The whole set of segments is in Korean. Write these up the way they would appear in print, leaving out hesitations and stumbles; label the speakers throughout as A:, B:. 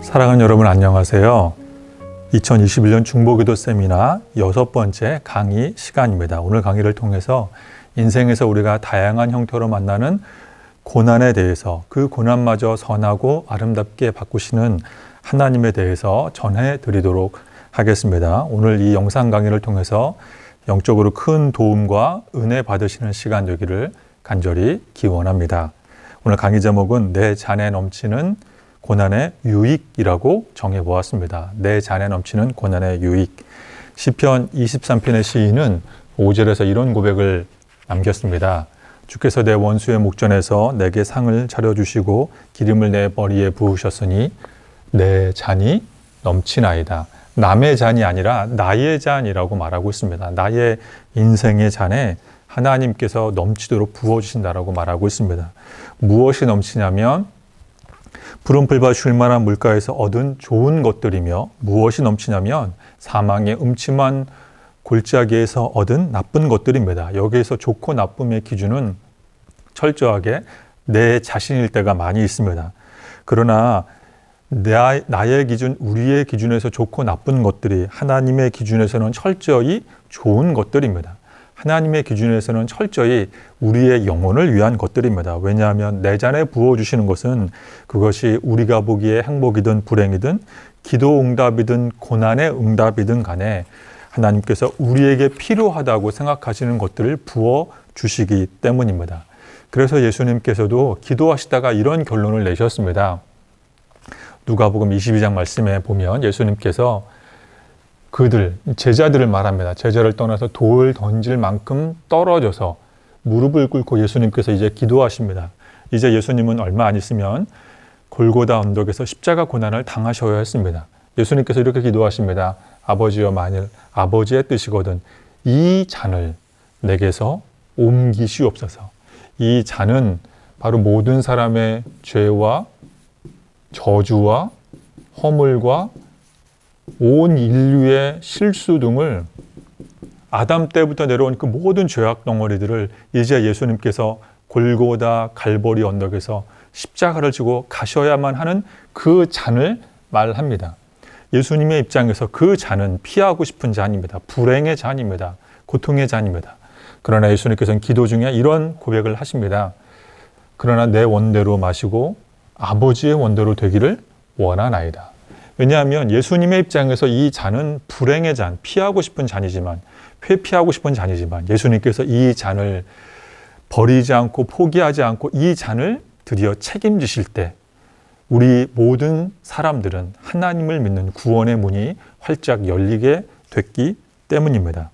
A: 사랑하는 여러분 안녕하세요. 2021년 중보기도 세미나 6번째 강의 시간입니다. 오늘 강의를 통해서 인생에서 우리가 다양한 형태로 만나는 고난에 대해서 그 고난마저 선하고 아름답게 바꾸시는 하나님에 대해서 전해드리도록 하겠습니다. 오늘 이 영상 강의를 통해서 영적으로 큰 도움과 은혜 받으시는 시간 되기를 간절히 기원합니다. 오늘 강의 제목은 내 잔에 넘치는 고난의 유익이라고 정해보았습니다. 내 잔에 넘치는 고난의 유익. 시편 23편의 시인은 5절에서 이런 고백을 남겼습니다. 주께서 내 원수의 목전에서 내게 상을 차려주시고 기름을 내 머리에 부으셨으니 내 잔이 넘치나이다. 남의 잔이 아니라 나의 잔이라고 말하고 있습니다. 나의 인생의 잔에 하나님께서 넘치도록 부어주신다라고 말하고 있습니다. 무엇이 넘치냐면 푸른 풀과 쉴만한 물가에서 얻은 좋은 것들이며, 무엇이 넘치냐면 사망의 음침한 골짜기에서 얻은 나쁜 것들입니다. 여기에서 좋고 나쁨의 기준은 철저하게 내 자신일 때가 많이 있습니다. 그러나 나의 기준, 우리의 기준에서 좋고 나쁜 것들이 하나님의 기준에서는 철저히 좋은 것들입니다. 하나님의 기준에서는 철저히 우리의 영혼을 위한 것들입니다. 왜냐하면 내 잔에 부어주시는 것은 그것이 우리가 보기에 행복이든 불행이든 기도 응답이든 고난의 응답이든 간에 하나님께서 우리에게 필요하다고 생각하시는 것들을 부어주시기 때문입니다. 그래서 예수님께서도 기도하시다가 이런 결론을 내셨습니다. 누가복음 22장 말씀에 보면 예수님께서 제자들을 말합니다. 제자를 떠나서 돌 던질 만큼 떨어져서 무릎을 꿇고 예수님께서 이제 기도하십니다. 이제 예수님은 얼마 안 있으면 골고다 언덕에서 십자가 고난을 당하셔야 했습니다. 예수님께서 이렇게 기도하십니다. 아버지여, 만일 아버지의 뜻이거든 이 잔을 내게서 옮기시옵소서. 이 잔은 바로 모든 사람의 죄와 저주와 허물과 온 인류의 실수 등을 아담 때부터 내려온 그 모든 죄악 덩어리들을 이제 예수님께서 골고다 갈보리 언덕에서 십자가를 지고 가셔야만 하는 그 잔을 말합니다. 예수님의 입장에서 그 잔은 피하고 싶은 잔입니다. 불행의 잔입니다. 고통의 잔입니다. 그러나 예수님께서는 기도 중에 이런 고백을 하십니다. 그러나 내 원대로 마시고 아버지의 원대로 되기를 원하나이다. 왜냐하면 예수님의 입장에서 이 잔은 불행의 잔, 피하고 싶은 잔이지만, 회피하고 싶은 잔이지만 예수님께서 이 잔을 버리지 않고 포기하지 않고 이 잔을 드디어 책임지실 때 우리 모든 사람들은 하나님을 믿는 구원의 문이 활짝 열리게 됐기 때문입니다.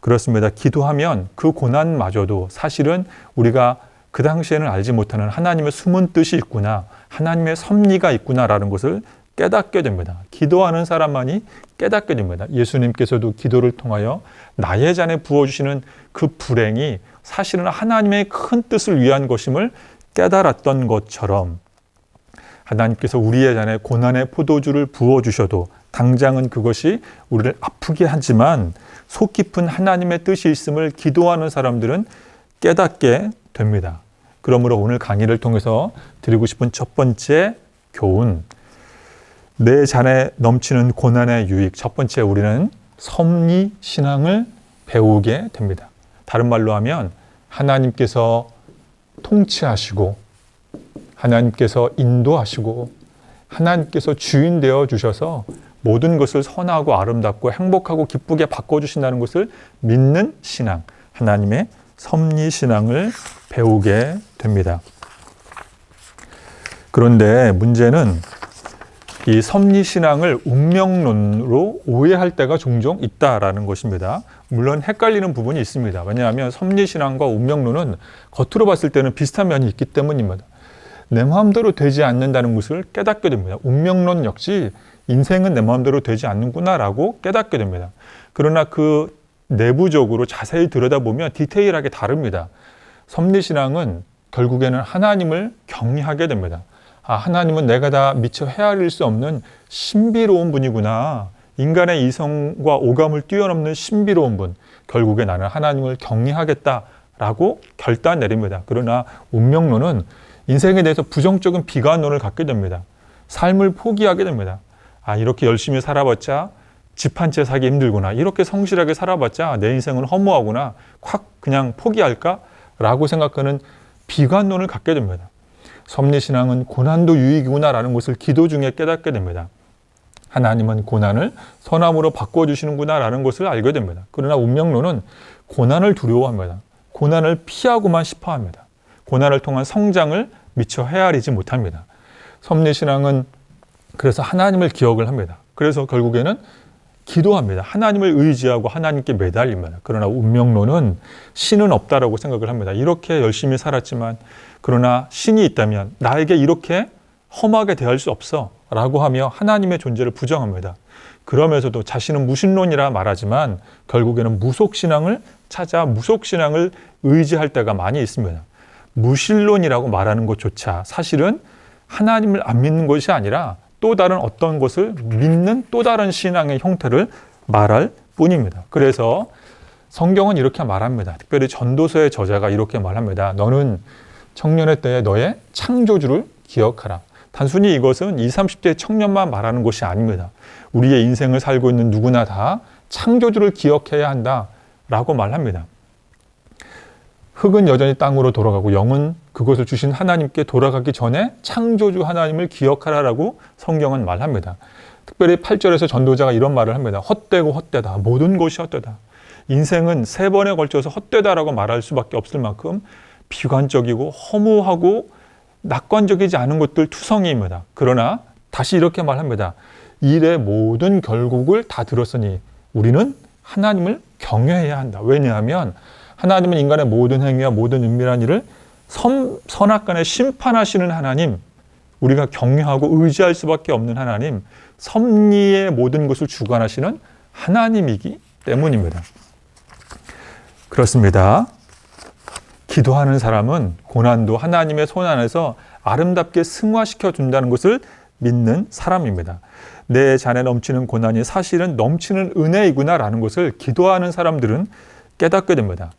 A: 그렇습니다. 기도하면 그 고난마저도 사실은 우리가 그 당시에는 알지 못하는 하나님의 숨은 뜻이 있구나, 하나님의 섭리가 있구나라는 것을 깨닫게 됩니다. 기도하는 사람만이 깨닫게 됩니다. 예수님께서도 기도를 통하여 나의 잔에 부어주시는 그 불행이 사실은 하나님의 큰 뜻을 위한 것임을 깨달았던 것처럼 하나님께서 우리의 잔에 고난의 포도주를 부어주셔도 당장은 그것이 우리를 아프게 하지만 속 깊은 하나님의 뜻이 있음을 기도하는 사람들은 깨닫게 됩니다. 그러므로 오늘 강의를 통해서 드리고 싶은 첫 번째 교훈, 내 잔에 넘치는 고난의 유익. 첫 번째, 우리는 섭리 신앙을 배우게 됩니다. 다른 말로 하면 하나님께서 통치하시고 하나님께서 인도하시고 하나님께서 주인 되어 주셔서 모든 것을 선하고 아름답고 행복하고 기쁘게 바꿔주신다는 것을 믿는 신앙, 하나님의 섭리 신앙을 배우게 됩니다. 그런데 문제는 이 섭리신앙을 운명론으로 오해할 때가 종종 있다라는 것입니다. 물론 헷갈리는 부분이 있습니다. 왜냐하면 섭리신앙과 운명론은 겉으로 봤을 때는 비슷한 면이 있기 때문입니다. 내 마음대로 되지 않는다는 것을 깨닫게 됩니다. 운명론 역시 인생은 내 마음대로 되지 않는구나라고 깨닫게 됩니다. 그러나 그 내부적으로 자세히 들여다보면 디테일하게 다릅니다. 섭리신앙은 결국에는 하나님을 경외하게 됩니다. 아, 하나님은 내가 다 미처 헤아릴 수 없는 신비로운 분이구나. 인간의 이성과 오감을 뛰어넘는 신비로운 분. 결국에 나는 하나님을 경외하겠다라고 결단 내립니다. 그러나 운명론은 인생에 대해서 부정적인 비관론을 갖게 됩니다. 삶을 포기하게 됩니다. 아, 이렇게 열심히 살아봤자 집 한 채 사기 힘들구나. 이렇게 성실하게 살아봤자 내 인생은 허무하구나. 확 그냥 포기할까? 라고 생각하는 비관론을 갖게 됩니다. 섭리신앙은 고난도 유익이구나라는 것을 기도 중에 깨닫게 됩니다. 하나님은 고난을 선함으로 바꿔주시는구나라는 것을 알게 됩니다. 그러나 운명론은 고난을 두려워합니다. 고난을 피하고만 싶어합니다. 고난을 통한 성장을 미처 헤아리지 못합니다. 섭리신앙은 그래서 하나님을 기억을 합니다. 그래서 결국에는 기도합니다. 하나님을 의지하고 하나님께 매달립니다. 그러나 운명론은 신은 없다라고 생각을 합니다. 이렇게 열심히 살았지만 그러나 신이 있다면 나에게 이렇게 험하게 대할 수 없어 라고 하며 하나님의 존재를 부정합니다. 그러면서도 자신은 무신론이라 말하지만 결국에는 무속신앙을 찾아 무속신앙을 의지할 때가 많이 있습니다. 무신론이라고 말하는 것조차 사실은 하나님을 안 믿는 것이 아니라 또 다른 어떤 것을 믿는 또 다른 신앙의 형태를 말할 뿐입니다. 그래서 성경은 이렇게 말합니다. 특별히 전도서의 저자가 이렇게 말합니다. 너는 청년의 때에 너의 창조주를 기억하라. 단순히 이것은 20, 30대 청년만 말하는 것이 아닙니다. 우리의 인생을 살고 있는 누구나 다 창조주를 기억해야 한다라고 말합니다. 흙은 여전히 땅으로 돌아가고 영은 그것을 주신 하나님께 돌아가기 전에 창조주 하나님을 기억하라라고 성경은 말합니다. 특별히 8절에서 전도자가 이런 말을 합니다. 헛되고 헛되다. 모든 것이 헛되다. 인생은 3번에 걸쳐서 헛되다라고 말할 수밖에 없을 만큼 비관적이고 허무하고 낙관적이지 않은 것들 투성이입니다. 그러나 다시 이렇게 말합니다. 일의 모든 결국을 다 들었으니 우리는 하나님을 경외해야 한다. 왜냐하면 하나님은 인간의 모든 행위와 모든 은밀한 일을 선악간에 심판하시는 하나님, 우리가 경외하고 의지할 수밖에 없는 하나님, 섭리의 모든 것을 주관하시는 하나님이기 때문입니다. 그렇습니다. 기도하는 사람은 고난도 하나님의 손 안에서 아름답게 승화시켜 준다는 것을 믿는 사람입니다. 내 잔에 넘치는 고난이 사실은 넘치는 은혜이구나라는 것을 기도하는 사람들은 깨닫게 됩니다.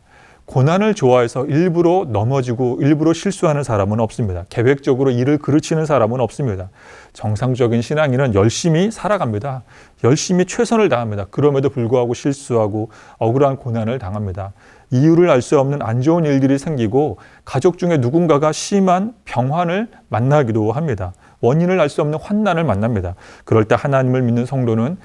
A: 고난을 좋아해서 일부러 넘어지고 일부러 실수하는 사람은 없습니다. 계획적으로 일을 그르치는 사람은 없습니다. 정상적인 신앙인은 열심히 살아갑니다. 열심히 최선을 다합니다. 그럼에도 불구하고 실수하고 억울한 고난을 당합니다. 이유를 알 수 없는 안 좋은 일들이 생기고 가족 중에 누군가가 심한 병환을 만나기도 합니다. 원인을 알 수 없는 환난을 만납니다. 그럴 때 하나님을 믿는 성도는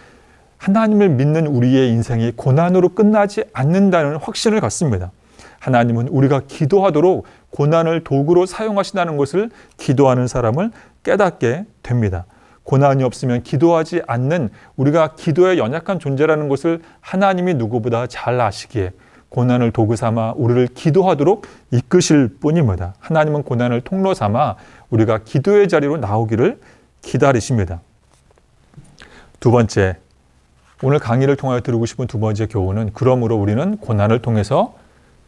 A: 하나님을 믿는 우리의 인생이 고난으로 끝나지 않는다는 확신을 갖습니다. 하나님은 우리가 기도하도록 고난을 도구로 사용하신다는 것을 기도하는 사람을 깨닫게 됩니다. 고난이 없으면 기도하지 않는 우리가 기도에 연약한 존재라는 것을 하나님이 누구보다 잘 아시기에 고난을 도구 삼아 우리를 기도하도록 이끄실 뿐입니다. 하나님은 고난을 통로 삼아 우리가 기도의 자리로 나오기를 기다리십니다. 두 번째, 오늘 강의를 통하여 들으고 싶은 두 번째 교훈은 그러므로 우리는 고난을 통해서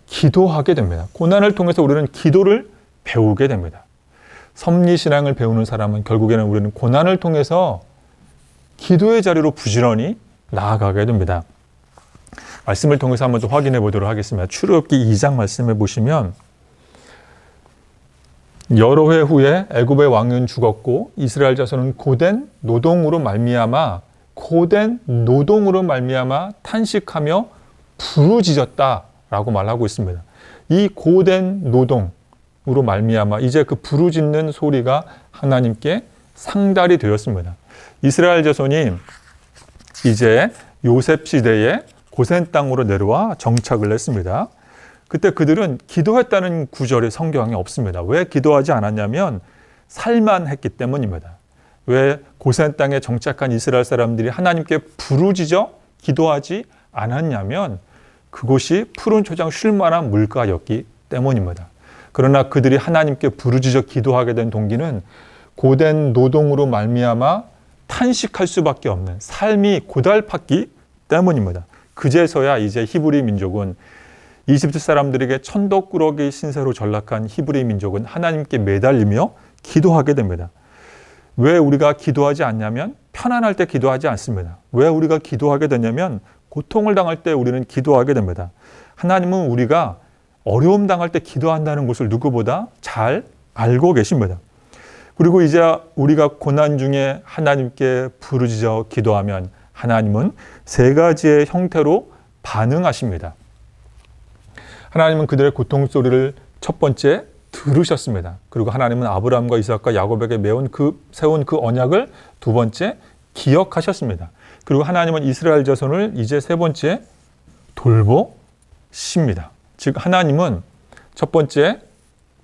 A: 기도하게 됩니다. 고난을 통해서 우리는 기도를 배우게 됩니다. 섭리신앙을 배우는 사람은 결국에는 우리는 고난을 통해서 기도의 자리로 부지런히 나아가게 됩니다. 말씀을 통해서 한번 더 확인해 보도록 하겠습니다. 출애굽기 2장 말씀해 보시면 여러 해 후에 애굽의 왕은 죽었고 이스라엘 자손은 고된 노동으로 말미암아 탄식하며 부르짖었다라고 말하고 있습니다. 이 고된 노동으로 말미암아 이제 그 부르짖는 소리가 하나님께 상달이 되었습니다. 이스라엘 자손이 이제 요셉 시대에 고센 땅으로 내려와 정착을 했습니다. 그때 그들은 기도했다는 구절이 성경에 없습니다. 왜 기도하지 않았냐면 살만했기 때문입니다. 왜 고센 땅에 정착한 이스라엘 사람들이 하나님께 부르짖어 기도하지 않았냐면 그곳이 푸른 초장 쉴 만한 물가였기 때문입니다. 그러나 그들이 하나님께 부르짖어 기도하게 된 동기는 고된 노동으로 말미암아 탄식할 수밖에 없는 삶이 고달팠기 때문입니다. 그제서야 이제 히브리 민족은 이집트 사람들에게 천덕꾸러기 신세로 전락한 히브리 민족은 하나님께 매달리며 기도하게 됩니다. 왜 우리가 기도하지 않냐면 편안할 때 기도하지 않습니다. 왜 우리가 기도하게 되냐면 고통을 당할 때 우리는 기도하게 됩니다. 하나님은 우리가 어려움 당할 때 기도한다는 것을 누구보다 잘 알고 계십니다. 그리고 이제 우리가 고난 중에 하나님께 부르짖어 기도하면 하나님은 세 가지의 형태로 반응하십니다. 하나님은 그들의 고통 소리를 첫 번째 들으셨습니다. 그리고 하나님은 아브라함과 이삭과 야곱에게 세운 그 언약을 두 번째 기억하셨습니다. 그리고 하나님은 이스라엘 자손을 이제 세 번째 돌보십니다. 즉 하나님은 첫 번째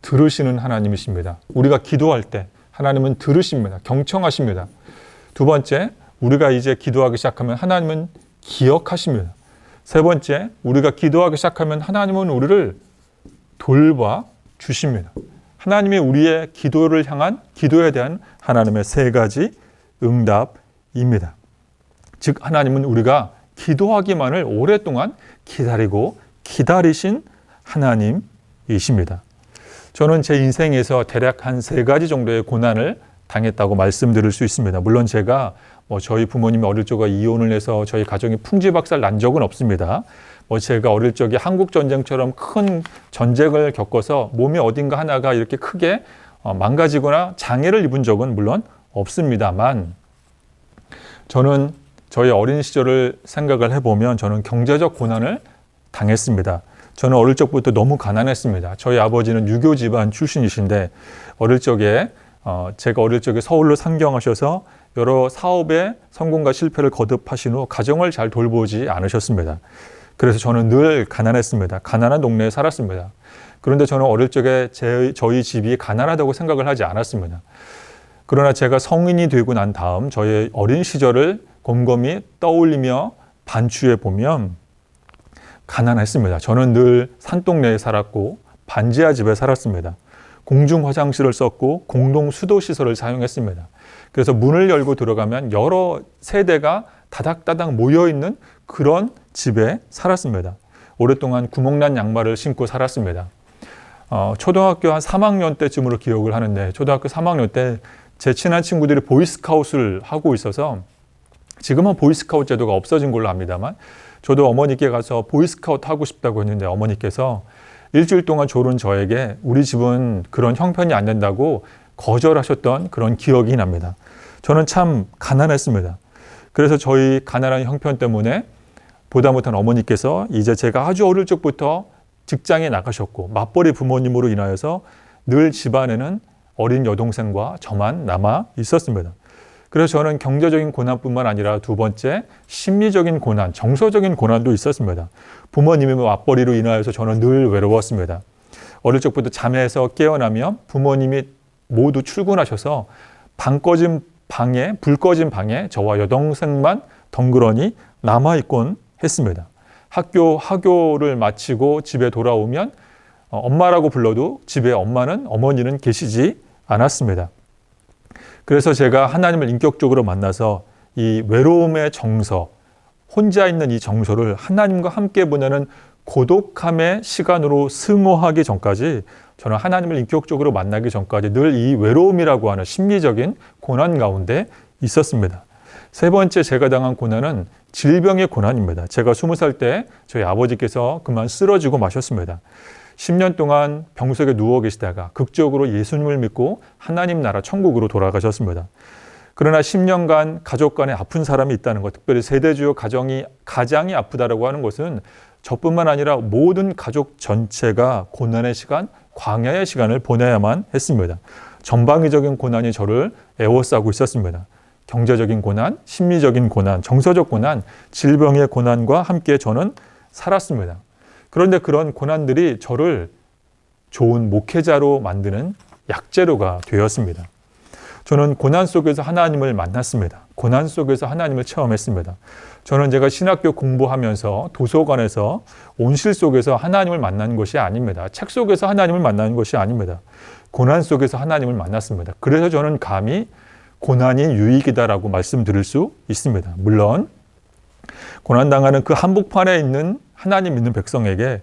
A: 들으시는 하나님이십니다. 우리가 기도할 때 하나님은 들으십니다. 경청하십니다. 두 번째, 우리가 이제 기도하기 시작하면 하나님은 기억하십니다. 세 번째, 우리가 기도하기 시작하면 하나님은 우리를 돌봐 주십니다. 하나님이 우리의 기도에 대한 하나님의 세 가지 응답입니다. 즉 하나님은 우리가 기도하기만을 오랫동안 기다리고 기다리신 하나님이십니다. 저는 제 인생에서 대략 한 세 가지 정도의 고난을 당했다고 말씀드릴 수 있습니다. 물론 제가 저희 부모님이 어릴 적에 이혼을 해서 저희 가정이 풍지박살 난 적은 없습니다. 제가 어릴 적에 한국 전쟁처럼 큰 전쟁을 겪어서 몸이 어딘가 하나가 이렇게 크게 망가지거나 장애를 입은 적은 물론 없습니다만, 저는 저희 어린 시절을 생각을 해보면 저는 경제적 고난을 당했습니다. 저는 어릴 적부터 너무 가난했습니다. 저희 아버지는 유교 집안 출신이신데 제가 어릴 적에 서울로 상경하셔서 여러 사업의 성공과 실패를 거듭하신 후 가정을 잘 돌보지 않으셨습니다. 그래서 저는 늘 가난했습니다. 가난한 동네에 살았습니다. 그런데 저는 어릴 적에 저희 집이 가난하다고 생각을 하지 않았습니다. 그러나 제가 성인이 되고 난 다음 저의 어린 시절을 곰곰이 떠올리며 반추해 보면 가난했습니다. 저는 늘 산동네에 살았고 반지하 집에 살았습니다. 공중 화장실을 썼고 공동 수도 시설을 사용했습니다. 그래서 문을 열고 들어가면 여러 세대가 다닥다닥 모여있는 그런 집에 살았습니다. 오랫동안 구멍난 양말을 신고 살았습니다. 초등학교 한 3학년 때쯤으로 기억을 하는데, 초등학교 3학년 때 제 친한 친구들이 보이스카웃을 하고 있어서, 지금은 보이스카웃 제도가 없어진 걸로 압니다만, 저도 어머니께 가서 보이스카웃 하고 싶다고 했는데 어머니께서 일주일 동안 졸은 저에게 우리 집은 그런 형편이 안 된다고 거절하셨던 그런 기억이 납니다. 저는 참 가난했습니다. 그래서 저희 가난한 형편 때문에 보다 못한 어머니께서 이제 제가 아주 어릴 적부터 직장에 나가셨고 맞벌이 부모님으로 인하여서 늘 집안에는 어린 여동생과 저만 남아 있었습니다. 그래서 저는 경제적인 고난뿐만 아니라 두 번째 심리적인 고난, 정서적인 고난도 있었습니다. 부모님의 맞벌이로 인하여서 저는 늘 외로웠습니다. 어릴 적부터 잠에서 깨어나면 부모님이 모두 출근하셔서 불 꺼진 방에 저와 여동생만 덩그러니 남아있곤 했습니다. 학교를 마치고 집에 돌아오면 엄마라고 불러도 집에 어머니는 계시지 않았습니다. 그래서 제가 하나님을 인격적으로 만나서 이 외로움의 정서, 혼자 있는 이 정서를 하나님과 함께 보내는 고독함의 시간으로 승호하기 전까지, 저는 하나님을 인격적으로 만나기 전까지 늘 이 외로움이라고 하는 심리적인 고난 가운데 있었습니다. 세 번째 제가 당한 고난은 질병의 고난입니다. 제가 20살 때 저희 아버지께서 그만 쓰러지고 마셨습니다. 10년 동안 병석에 누워 계시다가 극적으로 예수님을 믿고 하나님 나라 천국으로 돌아가셨습니다. 그러나 10년간 가족 간에 아픈 사람이 있다는 것, 특별히 세대주요 가장이 아프다라고 하는 것은 저뿐만 아니라 모든 가족 전체가 고난의 시간, 광야의 시간을 보내야만 했습니다. 전방위적인 고난이 저를 에워싸고 있었습니다. 경제적인 고난, 심리적인 고난, 정서적 고난, 질병의 고난과 함께 저는 살았습니다. 그런데 그런 고난들이 저를 좋은 목회자로 만드는 약재료가 되었습니다. 저는 고난 속에서 하나님을 만났습니다. 고난 속에서 하나님을 체험했습니다. 저는 제가 신학교 공부하면서 도서관에서 온실 속에서 하나님을 만난 것이 아닙니다. 책 속에서 하나님을 만나는 것이 아닙니다. 고난 속에서 하나님을 만났습니다. 그래서 저는 감히 고난이 유익이다라고 말씀드릴 수 있습니다. 물론 고난당하는 그 한복판에 있는 하나님 믿는 백성에게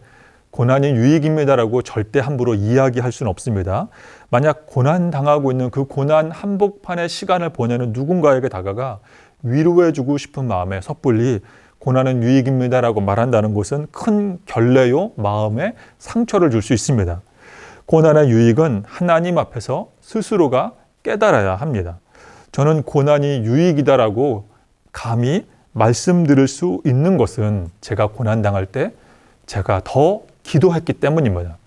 A: 고난이 유익입니다라고 절대 함부로 이야기할 수는 없습니다. 만약 고난당하고 있는 그 고난 한복판의 시간을 보내는 누군가에게 다가가 위로해주고 싶은 마음에 섣불리 고난은 유익입니다라고 말한다는 것은 큰 결례요, 마음에 상처를 줄 수 있습니다. 고난의 유익은 하나님 앞에서 스스로가 깨달아야 합니다. 저는 고난이 유익이다라고 감히 말씀드릴 수 있는 것은 제가 고난당할 때 제가 더 기도했기 때문입니다.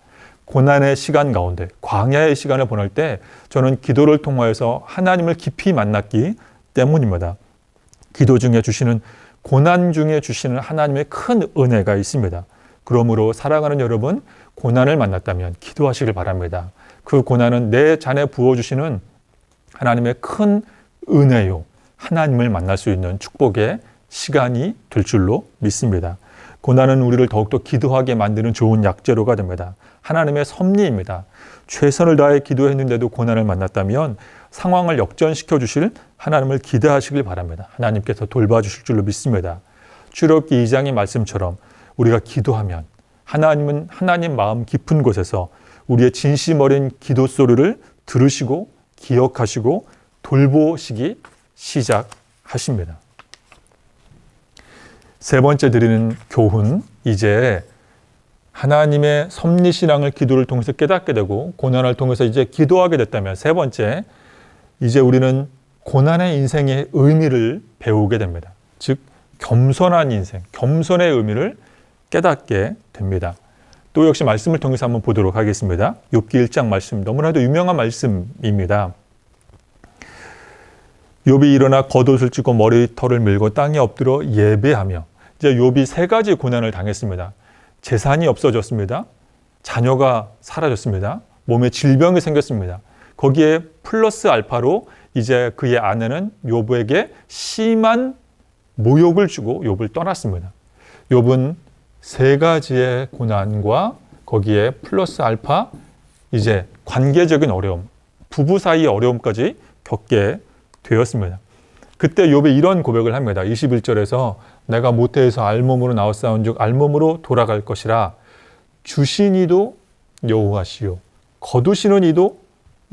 A: 고난의 시간 가운데, 광야의 시간을 보낼 때 저는 기도를 통하여서 하나님을 깊이 만났기 때문입니다. 기도 중에 주시는, 고난 중에 주시는 하나님의 큰 은혜가 있습니다. 그러므로 사랑하는 여러분, 고난을 만났다면 기도하시길 바랍니다. 그 고난은 내 잔에 부어주시는 하나님의 큰 은혜요, 하나님을 만날 수 있는 축복의 시간이 될 줄로 믿습니다. 고난은 우리를 더욱더 기도하게 만드는 좋은 약재료가 됩니다. 하나님의 섭리입니다. 최선을 다해 기도했는데도 고난을 만났다면 상황을 역전시켜 주실 하나님을 기대하시길 바랍니다. 하나님께서 돌봐주실 줄로 믿습니다. 출애굽기 2장의 말씀처럼 우리가 기도하면 하나님은 하나님 마음 깊은 곳에서 우리의 진심 어린 기도 소리를 들으시고 기억하시고 돌보시기 시작하십니다. 세 번째 드리는 교훈, 이제 하나님의 섭리신앙을 기도를 통해서 깨닫게 되고 고난을 통해서 이제 기도하게 됐다면 세 번째, 이제 우리는 고난의 인생의 의미를 배우게 됩니다. 즉 겸손한 인생, 겸손의 의미를 깨닫게 됩니다. 또 역시 말씀을 통해서 한번 보도록 하겠습니다. 욥기 1장 말씀, 너무나도 유명한 말씀입니다. 욥이 일어나 겉옷을 찢고 머리털을 밀고 땅에 엎드려 예배하며, 이제 욥이 세 가지 고난을 당했습니다. 재산이 없어졌습니다. 자녀가 사라졌습니다. 몸에 질병이 생겼습니다. 거기에 플러스 알파로 이제 그의 아내는 욥에게 심한 모욕을 주고 욥을 떠났습니다. 욥은 세 가지의 고난과 거기에 플러스 알파 이제 관계적인 어려움, 부부 사이의 어려움까지 겪게 되었습니다. 그때 욥이 이런 고백을 합니다. 21절에서 내가 모태에서 알몸으로 나왔사온즉 알몸으로 돌아갈 것이라. 주신 이도 여호와시요 거두시는 이도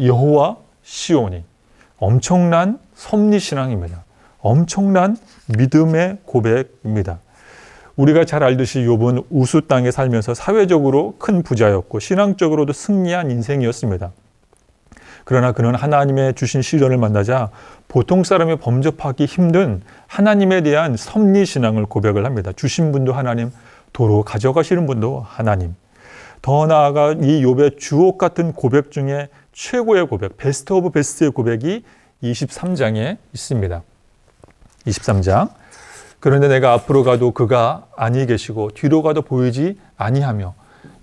A: 여호와시오니. 엄청난 섭리신앙입니다. 엄청난 믿음의 고백입니다. 우리가 잘 알듯이 욥은 우수 땅에 살면서 사회적으로 큰 부자였고 신앙적으로도 승리한 인생이었습니다. 그러나 그는 하나님의 주신 시련을 만나자 보통 사람이 범접하기 힘든 하나님에 대한 섭리신앙을 고백을 합니다. 주신 분도 하나님, 도로 가져가시는 분도 하나님. 더 나아가 이 욥의 주옥 같은 고백 중에 최고의 고백, 베스트 오브 베스트의 고백이 23장에 있습니다. 23장. 그런데 내가 앞으로 가도 그가 아니 계시고 뒤로 가도 보이지 아니하며,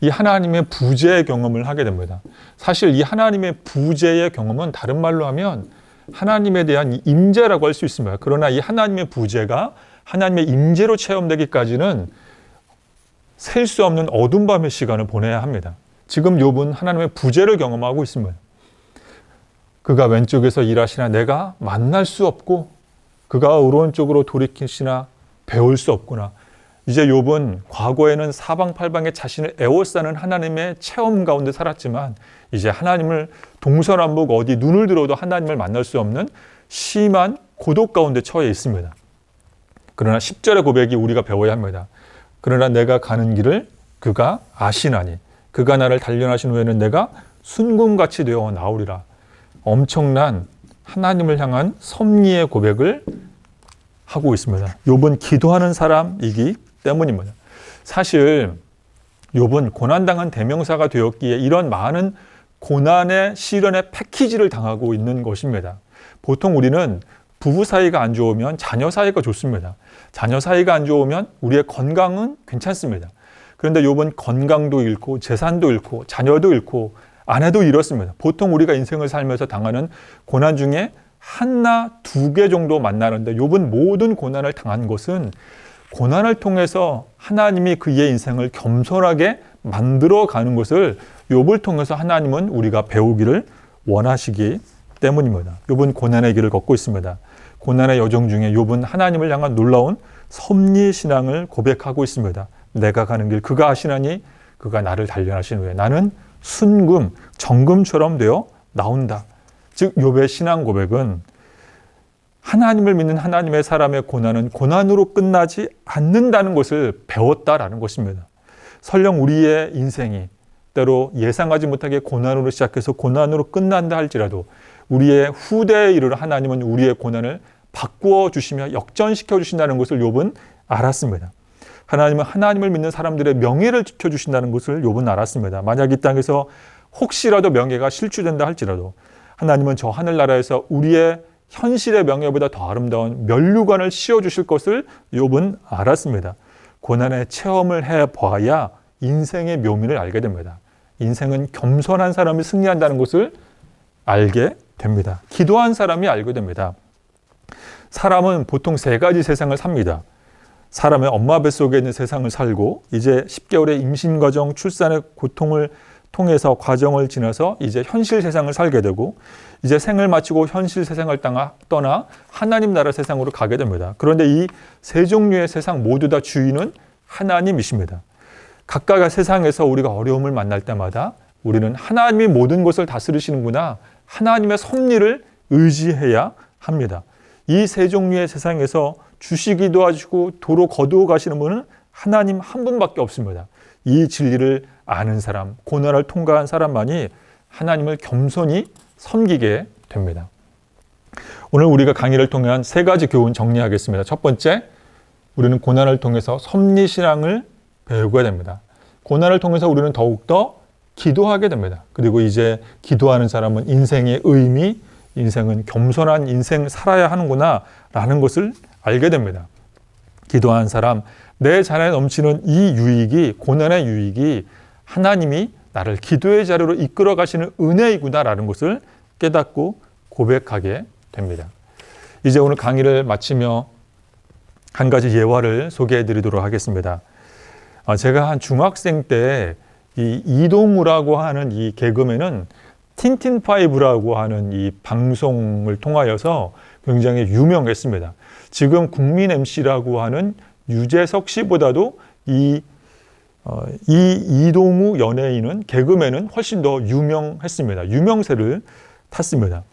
A: 이 하나님의 부재의 경험을 하게 됩니다. 사실 이 하나님의 부재의 경험은 다른 말로 하면 하나님에 대한 임재라고 할 수 있습니다. 그러나 이 하나님의 부재가 하나님의 임재로 체험되기까지는 셀 수 없는 어둠 밤의 시간을 보내야 합니다. 지금 욥은 하나님의 부재를 경험하고 있습니다. 그가 왼쪽에서 일하시나 내가 만날 수 없고 그가 오른쪽으로 돌이키시나 배울 수 없구나. 이제 욥은 과거에는 사방팔방에 자신을 에워싸는 하나님의 체험 가운데 살았지만 이제 하나님을 동서남북 어디 눈을 들어도 하나님을 만날 수 없는 심한 고독 가운데 처해 있습니다. 그러나 10절의 고백이 우리가 배워야 합니다. 그러나 내가 가는 길을 그가 아시나니 그가 나를 단련하신 후에는 내가 순금같이 되어 나오리라. 엄청난 하나님을 향한 섭리의 고백을 하고 있습니다. 욥은 기도하는 사람이기 때문입니다. 사실 욥은 고난당한 대명사가 되었기에 이런 많은 고난의 시련의 패키지를 당하고 있는 것입니다. 보통 우리는 부부 사이가 안 좋으면 자녀 사이가 좋습니다. 자녀 사이가 안 좋으면 우리의 건강은 괜찮습니다. 그런데 욥은 건강도 잃고 재산도 잃고 자녀도 잃고 아내도 잃었습니다. 보통 우리가 인생을 살면서 당하는 고난 중에 하나, 두 개 정도 만나는데 욥은 모든 고난을 당한 것은 고난을 통해서 하나님이 그의 인생을 겸손하게 만들어가는 것을 욥을 통해서 하나님은 우리가 배우기를 원하시기 때문입니다. 욥은 고난의 길을 걷고 있습니다. 고난의 여정 중에 욥은 하나님을 향한 놀라운 섭리신앙을 고백하고 있습니다. 내가 가는 길 그가 아시나니 그가 나를 단련하신 후에 나는 순금, 정금처럼 되어 나온다. 즉 욥의 신앙 고백은 하나님을 믿는 하나님의 사람의 고난은 고난으로 끝나지 않는다는 것을 배웠다라는 것입니다. 설령 우리의 인생이 때로 예상하지 못하게 고난으로 시작해서 고난으로 끝난다 할지라도 우리의 후대에 이르러 하나님은 우리의 고난을 바꾸어 주시며 역전시켜 주신다는 것을 욥은 알았습니다. 하나님은 하나님을 믿는 사람들의 명예를 지켜주신다는 것을 욥은 알았습니다. 만약 이 땅에서 혹시라도 명예가 실추된다 할지라도 하나님은 저 하늘나라에서 우리의 현실의 명예보다 더 아름다운 면류관을 씌워주실 것을 욥은 알았습니다. 고난의 체험을 해봐야 인생의 묘미를 알게 됩니다. 인생은 겸손한 사람이 승리한다는 것을 알게 됩니다. 기도한 사람이 알게 됩니다. 사람은 보통 세 가지 세상을 삽니다. 사람의 엄마 뱃속에 있는 세상을 살고 이제 10개월의 임신 과정, 출산의 고통을 통해서 과정을 지나서 이제 현실 세상을 살게 되고 이제 생을 마치고 현실 세상을 떠나 하나님 나라 세상으로 가게 됩니다. 그런데 이 세 종류의 세상 모두 다 주인은 하나님이십니다. 각각의 세상에서 우리가 어려움을 만날 때마다 우리는 하나님이 모든 것을 다스리시는구나, 하나님의 섭리를 의지해야 합니다. 이 세 종류의 세상에서 주시기도 하시고 도로 거두어 가시는 분은 하나님 한 분밖에 없습니다. 이 진리를 아는 사람, 고난을 통과한 사람만이 하나님을 겸손히 섬기게 됩니다. 오늘 우리가 강의를 통한 세 가지 교훈 정리하겠습니다. 첫 번째, 우리는 고난을 통해서 섭리신앙을 배우게 됩니다. 고난을 통해서 우리는 더욱더 기도하게 됩니다. 그리고 이제 기도하는 사람은 인생의 의미, 인생은 겸손한 인생 살아야 하는구나 라는 것을 알게 됩니다. 기도하는 사람, 내 잔에 넘치는 이 유익이, 고난의 유익이 하나님이 나를 기도의 자리로 이끌어 가시는 은혜이구나 라는 것을 깨닫고 고백하게 됩니다. 이제 오늘 강의를 마치며 한 가지 예화를 소개해 드리도록 하겠습니다. 제가 한 중학생 때 이 이동우라고 하는 이 개그맨은 틴틴파이브라고 하는 이 방송을 통하여서 굉장히 유명했습니다. 지금 국민 MC라고 하는 유재석 씨보다도 이 이동우 연예인은, 개그맨은 훨씬 더 유명했습니다. 유명세를 탔습니다.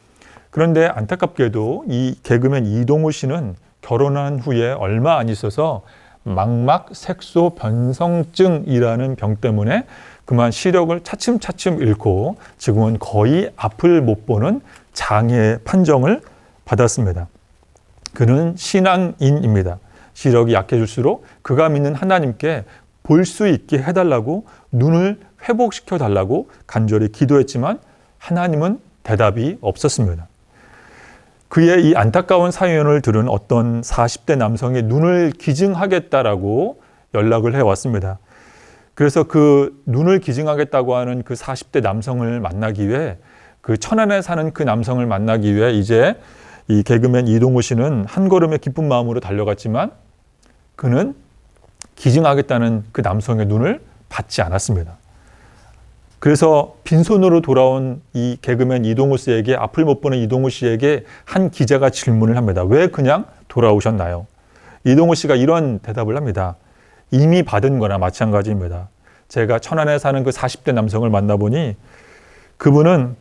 A: 그런데 안타깝게도 이 개그맨 이동우 씨는 결혼한 후에 얼마 안 있어서 망막 색소 변성증이라는 병 때문에 그만 시력을 차츰차츰 잃고 지금은 거의 앞을 못 보는 장애 판정을 받았습니다. 그는 신앙인입니다. 시력이 약해질수록 그가 믿는 하나님께 볼 수 있게 해달라고, 눈을 회복시켜 달라고 간절히 기도했지만 하나님은 대답이 없었습니다. 그의 이 안타까운 사연을 들은 어떤 40대 남성이 눈을 기증하겠다라고 연락을 해왔습니다. 그래서 그 눈을 기증하겠다고 하는 그 40대 남성을 만나기 위해, 그 천안에 사는 그 남성을 만나기 위해 이제 이 개그맨 이동우 씨는 한 걸음의 기쁜 마음으로 달려갔지만 그는 기증하겠다는 그 남성의 눈을 받지 않았습니다. 그래서 빈손으로 돌아온 이 개그맨 이동우 씨에게, 앞을 못 보는 이동우 씨에게 한 기자가 질문을 합니다. 왜 그냥 돌아오셨나요? 이동우 씨가 이런 대답을 합니다. 이미 받은 거나 마찬가지입니다. 제가 천안에 사는 그 40대 남성을 만나보니 그분은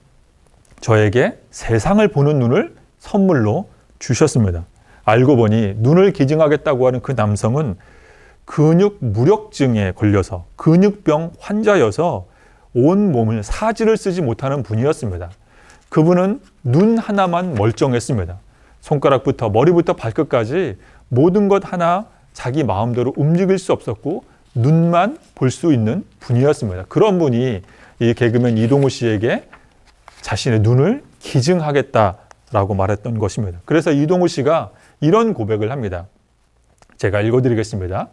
A: 저에게 세상을 보는 눈을 선물로 주셨습니다. 알고 보니 눈을 기증하겠다고 하는 그 남성은 근육 무력증에 걸려서 근육병 환자여서 온 몸을 사지를 쓰지 못하는 분이었습니다. 그분은 눈 하나만 멀쩡했습니다. 손가락부터 머리부터 발끝까지 모든 것 하나 자기 마음대로 움직일 수 없었고 눈만 볼 수 있는 분이었습니다. 그런 분이 이 개그맨 이동우 씨에게 자신의 눈을 기증하겠다라고 말했던 것입니다. 그래서 이동우 씨가 이런 고백을 합니다. 제가 읽어드리겠습니다.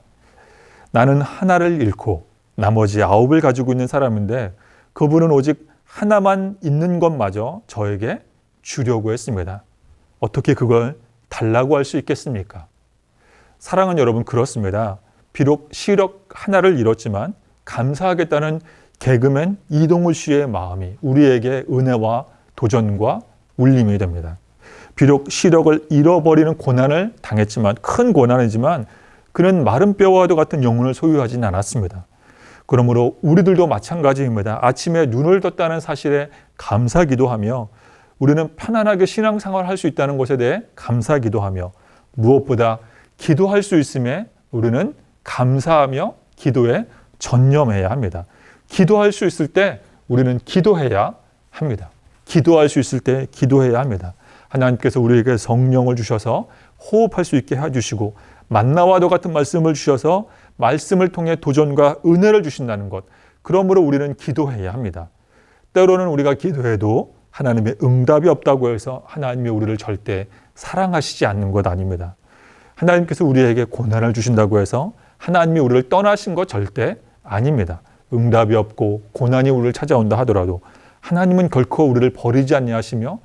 A: 나는 하나를 잃고 나머지 9을 가지고 있는 사람인데 그분은 오직 하나만 있는 것마저 저에게 주려고 했습니다. 어떻게 그걸 달라고 할 수 있겠습니까? 사랑은 여러분 그렇습니다. 비록 시력 하나를 잃었지만 감사하겠다는 개그맨 이동우 씨의 마음이 우리에게 은혜와 도전과 울림이 됩니다. 비록 시력을 잃어버리는 고난을 당했지만, 큰 고난이지만 그는 마른 뼈와도 같은 영혼을 소유하지는 않았습니다. 그러므로 우리들도 마찬가지입니다. 아침에 눈을 떴다는 사실에 감사기도하며 우리는 편안하게 신앙생활을 할 수 있다는 것에 대해 감사기도하며 무엇보다 기도할 수 있음에 우리는 감사하며 기도에 전념해야 합니다. 기도할 수 있을 때 우리는 기도해야 합니다. 기도할 수 있을 때 기도해야 합니다. 하나님께서 우리에게 성령을 주셔서 호흡할 수 있게 해주시고 만나와도 같은 말씀을 주셔서 말씀을 통해 도전과 은혜를 주신다는 것. 그러므로 우리는 기도해야 합니다. 때로는 우리가 기도해도 하나님의 응답이 없다고 해서 하나님이 우리를 절대 사랑하시지 않는 것 아닙니다. 하나님께서 우리에게 고난을 주신다고 해서 하나님이 우리를 떠나신 것 절대 아닙니다. 응답이 없고 고난이 우리를 찾아온다 하더라도 하나님은 결코 우리를 버리지 아니하시며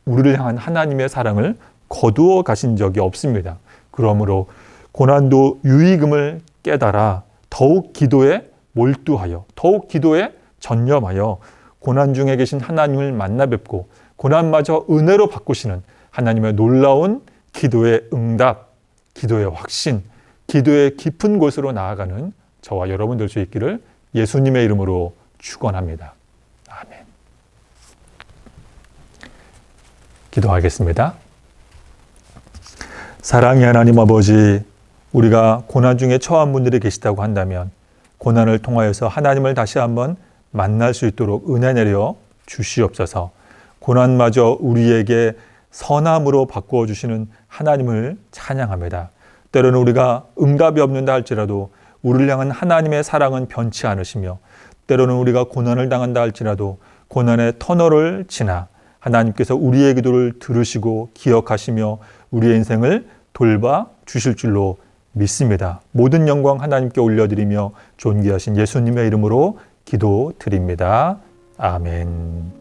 A: 우리를 향한 하나님의 사랑을 거두어 가신 적이 없습니다. 그러므로 고난도 유익음을 깨달아 더욱 기도에 몰두하여 더욱 기도에 전념하여 고난 중에 계신 하나님을 만나 뵙고 고난마저 은혜로 바꾸시는 하나님의 놀라운 기도의 응답, 기도의 확신, 기도의 깊은 곳으로 나아가는 저와 여러분 될 수 있기를 예수님의 이름으로 축원합니다. 아멘. 기도하겠습니다. 사랑의 하나님 아버지, 우리가 고난 중에 처한 분들이 계시다고 한다면 고난을 통하여서 하나님을 다시 한번 만날 수 있도록 은혜 내려 주시옵소서. 고난마저 우리에게 선함으로 바꾸어 주시는 하나님을 찬양합니다. 때로는 우리가 응답이 없는다 할지라도 우리를 향한 하나님의 사랑은 변치 않으시며 때로는 우리가 고난을 당한다 할지라도 고난의 터널을 지나 하나님께서 우리의 기도를 들으시고 기억하시며 우리의 인생을 돌봐 주실 줄로 믿습니다. 모든 영광 하나님께 올려드리며 존귀하신 예수님의 이름으로 기도드립니다. 아멘.